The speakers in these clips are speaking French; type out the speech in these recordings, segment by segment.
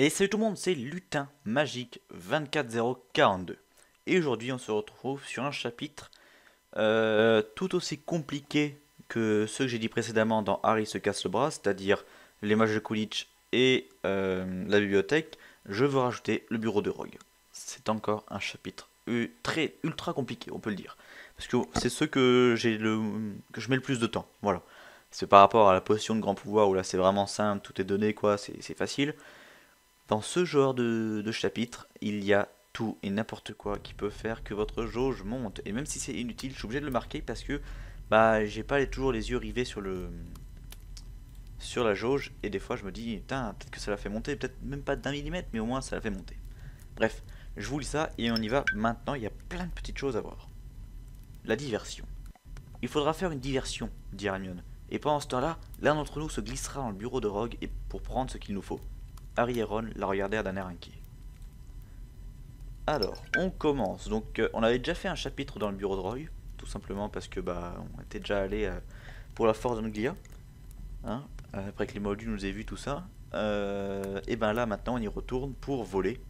Et salut tout le monde, c'est Lutin Magique 24042. Et aujourd'hui on se retrouve sur un chapitre tout aussi compliqué que ceux que j'ai dit précédemment dans Harry se casse le bras, c'est-à-dire les mages de Quidditch et la bibliothèque. Je veux rajouter le bureau de Rogue. C'est encore un chapitre très ultra compliqué, on peut le dire. Parce que c'est ceux que que je mets le plus de temps. Voilà. C'est par rapport à la potion de grand pouvoir où là c'est vraiment simple, tout est donné quoi, c'est facile. Dans ce genre de chapitre, il y a tout et n'importe quoi qui peut faire que votre jauge monte. Et même si c'est inutile, je suis obligé de le marquer parce que bah j'ai pas toujours les yeux rivés sur la jauge. Et des fois je me dis, putain, peut-être que ça la fait monter, peut-être même pas d'un millimètre, mais au moins ça la fait monter. Bref, je vous lis ça et on y va maintenant, il y a plein de petites choses à voir. La diversion. Il faudra faire une diversion, dit Hermione. Et pendant ce temps-là, l'un d'entre nous se glissera dans le bureau de Rogue et pour prendre ce qu'il nous faut. Harry et Ron la regardèrent d'un air inquiet. Alors, on commence. Donc, on avait déjà fait un chapitre dans le bureau de Rogue, tout simplement parce que bah, on était déjà allé pour la force d'Anglia, hein, après que les Moldus nous aient vu tout ça. Et ben là, maintenant, on y retourne pour voler.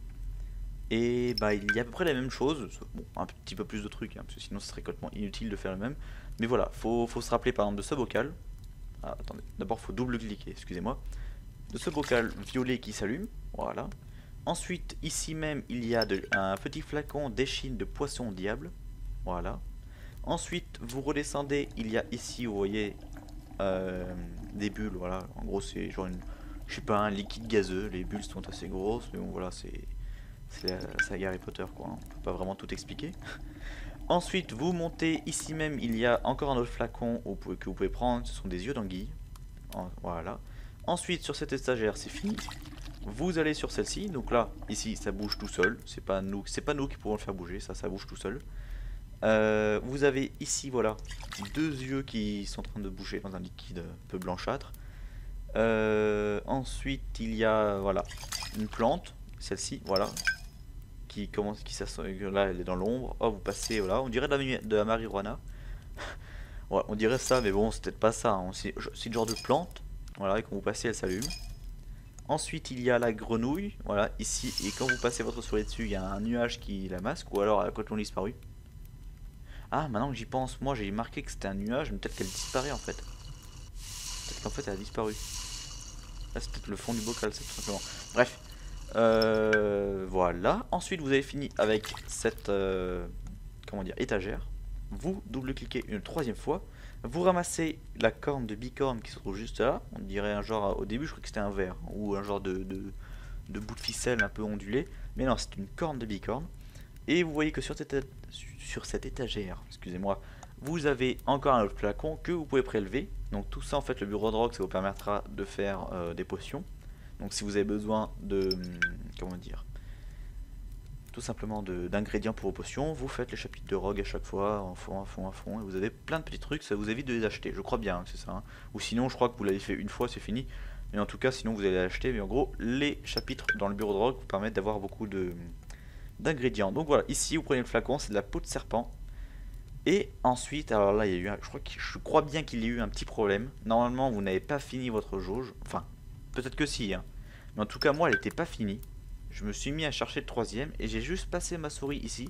Et bah, il y a à peu près la même chose. Bon, un petit peu plus de trucs, hein, parce que sinon, ce serait complètement inutile de faire le même. Mais voilà, faut se rappeler par exemple de ce bocal. Ah, attendez, d'abord, faut double-cliquer, excusez-moi. De ce bocal violet qui s'allume, voilà. Ensuite, ici même, il y a un petit flacon d'échine de poisson diable, voilà. Ensuite, vous redescendez, il y a ici, vous voyez, des bulles, voilà. En gros, c'est genre je sais pas, un liquide gazeux. Les bulles sont assez grosses, mais bon, voilà, c'est la saga Harry Potter, quoi. On peut pas vraiment tout expliquer. Ensuite, vous montez, ici même, il y a encore un autre flacon que vous pouvez prendre, ce sont des yeux d'anguille, voilà. Ensuite, sur cette étagère, c'est fini. Vous allez sur celle-ci. Donc là, ici, ça bouge tout seul. C'est pas nous qui pourrons le faire bouger. Ça bouge tout seul. Vous avez ici, voilà, deux yeux qui sont en train de bouger dans un liquide un peu blanchâtre. Ensuite, il y a, voilà, une plante. Celle-ci, voilà, qui commence, là, elle est dans l'ombre. Oh, vous passez, voilà, on dirait de la marijuana. Ouais, on dirait ça, mais bon, c'est peut-être pas ça, hein. C'est le genre de plante. Voilà, et quand vous passez, elle s'allume. Ensuite, il y a la grenouille, voilà, ici, et quand vous passez votre souris dessus, il y a un nuage qui la masque, ou alors elle a complètement disparu. Ah, maintenant que j'y pense, moi j'ai marqué que c'était un nuage, mais peut-être qu'elle disparaît en fait. Peut-être qu'en fait elle a disparu. Là, c'est peut-être le fond du bocal, c'est tout simplement. Bref, voilà. Ensuite, vous avez fini avec cette, comment dire, étagère. Vous double-cliquez une troisième fois. Vous ramassez la corne de bicorne qui se trouve juste là. On dirait un genre, au début je crois que c'était un verre, ou un genre de bout de ficelle un peu ondulé. Mais non, c'est une corne de bicorne. Et vous voyez que sur cette étagère, excusez-moi, vous avez encore un autre flacon que vous pouvez prélever. Donc tout ça, en fait, le bureau de rock, ça vous permettra de faire des potions. Donc si vous avez besoin de, comment dire, tout simplement d'ingrédients pour vos potions, vous faites les chapitres de rogue à chaque fois, en fond, et vous avez plein de petits trucs, ça vous évite de les acheter, je crois bien que c'est ça, hein. Ou sinon, je crois que vous l'avez fait une fois, c'est fini. Mais en tout cas, sinon vous allez l'acheter, mais en gros, les chapitres dans le bureau de rogue vous permettent d'avoir beaucoup d'ingrédients. Donc voilà, ici, vous prenez le flacon, c'est de la peau de serpent. Et ensuite, alors là, il y a eu je crois bien qu'il y a eu un petit problème. Normalement, vous n'avez pas fini votre jauge. Enfin, peut-être que si, hein. Mais en tout cas, moi, elle n'était pas finie. Je me suis mis à chercher le troisième et j'ai juste passé ma souris ici.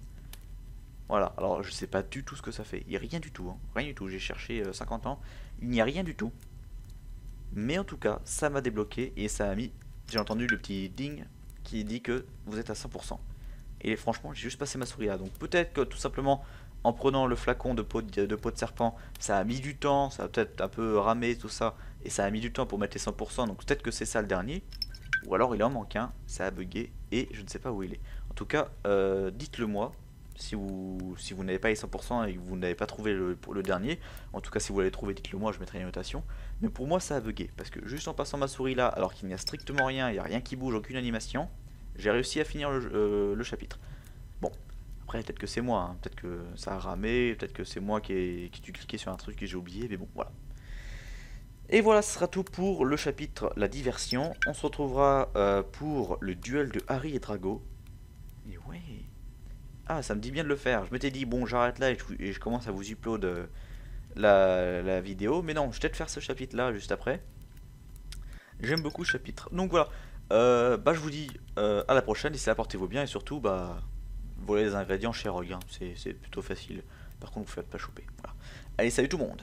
Voilà, alors je sais pas du tout ce que ça fait. Il n'y a rien du tout, hein. Rien du tout. J'ai cherché 50 ans. Il n'y a rien du tout. Mais en tout cas, ça m'a débloqué et ça a mis. J'ai entendu le petit ding qui dit que vous êtes à 100%. Et franchement, j'ai juste passé ma souris là. Donc peut-être que tout simplement, en prenant le flacon de peau de serpent, ça a mis du temps, ça a peut-être un peu ramé tout ça, et ça a mis du temps pour mettre les 100%, donc peut-être que c'est ça le dernier. Ou alors il en manque un, ça a bugué, et je ne sais pas où il est. En tout cas, dites-le moi, si vous n'avez pas les 100% et que vous n'avez pas trouvé le dernier. En tout cas, si vous l'avez trouvé, dites-le moi, je mettrai une notation. Mais pour moi, ça a bugué, parce que juste en passant ma souris là, alors qu'il n'y a strictement rien, il n'y a rien qui bouge, aucune animation, j'ai réussi à finir le chapitre. Bon, après peut-être que c'est moi, hein. Peut-être que ça a ramé, peut-être que c'est moi qui ai dû cliquer sur un truc que j'ai oublié, mais bon, voilà. Et voilà, ce sera tout pour le chapitre La diversion. On se retrouvera pour le duel de Harry et Drago. Et ouais. Ah, ça me dit bien de le faire. Je m'étais dit, bon, j'arrête là et je commence à vous upload la vidéo. Mais non, je vais peut-être faire ce chapitre là juste après. J'aime beaucoup ce chapitre. Donc voilà. Bah je vous dis à la prochaine, d'ici là portez-vous bien et surtout bah volez les ingrédients chez Rogue, hein. C'est plutôt facile. Par contre vous faites pas choper. Voilà. Allez, salut tout le monde.